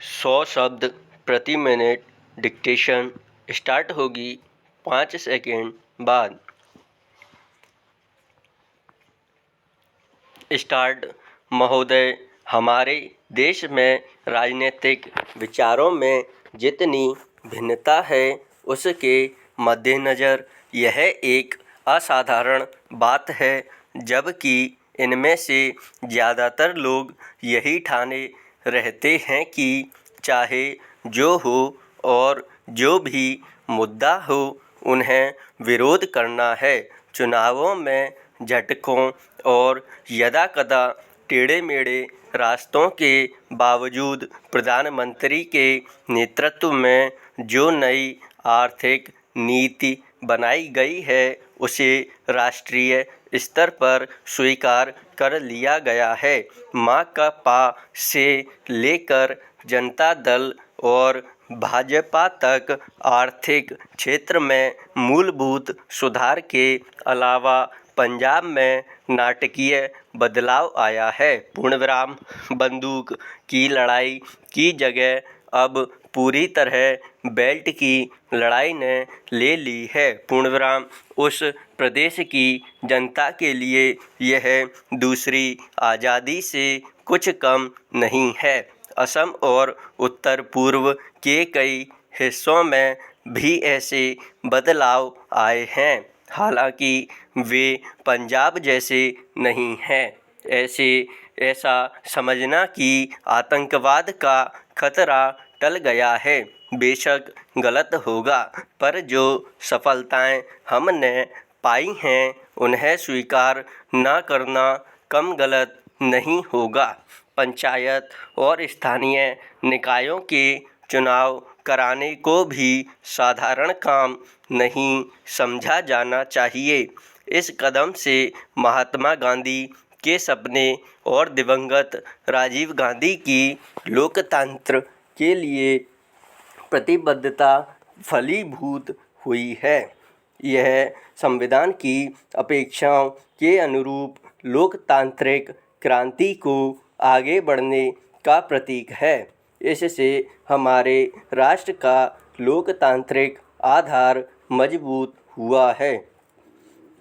100 शब्द प्रति minute dictation start होगी 5 सेकंड बाद। स्टार्ट। महोदय, हमारे देश में राजनीतिक विचारों में जितनी भिन्नता है उसके मद्देनज़र यह एक असाधारण बात है, जबकि इनमें से ज़्यादातर लोग यही ठाने रहते हैं कि चाहे जो हो और जो भी मुद्दा हो उन्हें विरोध करना है। चुनावों में झटकों और यदाकदा टेढ़े-मेढ़े रास्तों के बावजूद प्रधानमंत्री के नेतृत्व में जो नई आर्थिक नीति बनाई गई है उसे राष्ट्रीय स्तर पर स्वीकार कर लिया गया है। माकपा से लेकर जनता दल और भाजपा तक आर्थिक क्षेत्र में मूलभूत सुधार के अलावा पंजाब में नाटकीय बदलाव आया है। पूर्णविराम। बंदूक की लड़ाई की जगह अब पूरी तरह बेल्ट की लड़ाई ने ले ली है। पूर्णविराम। उस प्रदेश की जनता के लिए यह दूसरी आज़ादी से कुछ कम नहीं है। असम और उत्तर पूर्व के कई हिस्सों में भी ऐसे बदलाव आए हैं, हालांकि वे पंजाब जैसे नहीं हैं। ऐसा समझना कि आतंकवाद का खतरा टल गया है बेशक गलत होगा, पर जो सफलताएं हमने पाई हैं उन्हें स्वीकार न करना कम गलत नहीं होगा। पंचायत और स्थानीय निकायों के चुनाव कराने को भी साधारण काम नहीं समझा जाना चाहिए। इस कदम से महात्मा गांधी के सपने और दिवंगत राजीव गांधी की लोकतंत्र के लिए प्रतिबद्धता फलीभूत हुई है। यह संविधान की अपेक्षाओं के अनुरूप लोकतांत्रिक क्रांति को आगे बढ़ने का प्रतीक है। इससे हमारे राष्ट्र का लोकतांत्रिक आधार मजबूत हुआ है।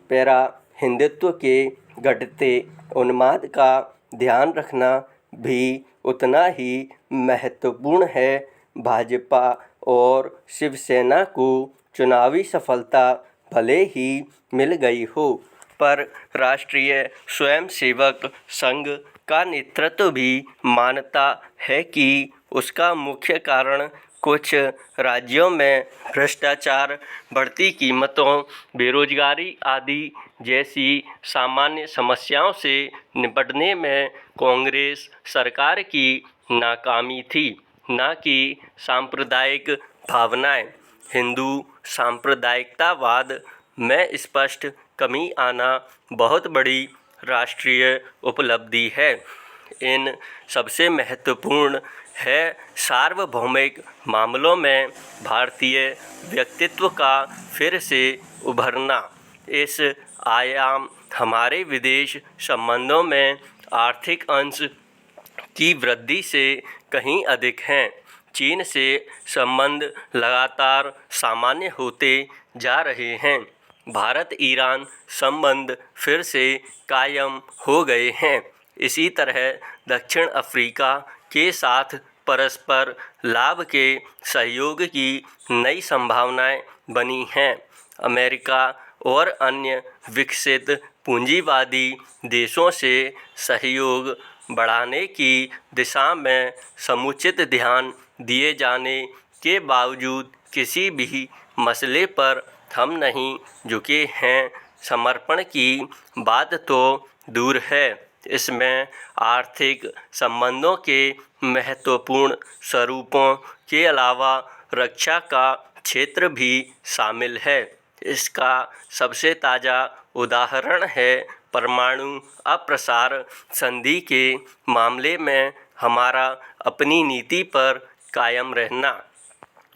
पैरा। हिंदुत्व के घटते उन्माद का ध्यान रखना भी उतना ही महत्वपूर्ण है। भाजपा और शिवसेना को चुनावी सफलता भले ही मिल गई हो, पर राष्ट्रीय स्वयंसेवक संघ का नेतृत्व भी मानता है कि उसका मुख्य कारण कुछ राज्यों में भ्रष्टाचार, बढ़ती कीमतों, बेरोजगारी आदि जैसी सामान्य समस्याओं से निपटने में कांग्रेस सरकार की नाकामी थी, न कि सांप्रदायिक भावनाएं। हिंदू सांप्रदायिकतावाद में स्पष्ट कमी आना बहुत बड़ी राष्ट्रीय उपलब्धि है। इन सबसे महत्वपूर्ण है सार्वभौमिक मामलों में भारतीय व्यक्तित्व का फिर से उभरना। इस आयाम हमारे विदेश संबंधों में आर्थिक अंश की वृद्धि से कहीं अधिक हैं। चीन से संबंध लगातार सामान्य होते जा रहे हैं। भारत ईरान संबंध फिर से कायम हो गए हैं। इसी तरह दक्षिण अफ्रीका के साथ परस्पर लाभ के सहयोग की नई संभावनाएं बनी हैं। अमेरिका और अन्य विकसित पूंजीवादी देशों से सहयोग बढ़ाने की दिशा में समुचित ध्यान दिए जाने के बावजूद किसी भी मसले पर हम नहीं झुके हैं। समर्पण की बात तो दूर है, इसमें आर्थिक संबंधों के महत्वपूर्ण स्वरूपों के अलावा रक्षा का क्षेत्र भी शामिल है। इसका सबसे ताज़ा उदाहरण है परमाणु अप्रसार संधि के मामले में हमारा अपनी नीति पर कायम रहना,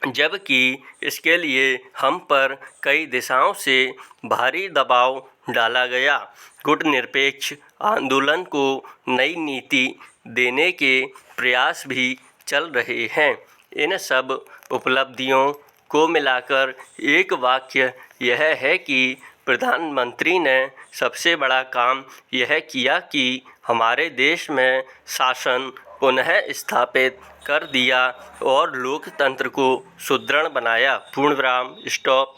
जबकि इसके लिए हम पर कई दिशाओं से भारी दबाव डाला गया। गुटनिरपेक्ष आंदोलन को नई नीति देने के प्रयास भी चल रहे हैं। इन सब उपलब्धियों को मिलाकर एक वाक्य यह है कि प्रधानमंत्री ने सबसे बड़ा काम यह किया कि हमारे देश में शासन पुनः स्थापित कर दिया और लोकतंत्र को सुदृढ़ बनाया। पूर्णविराम। स्टॉप।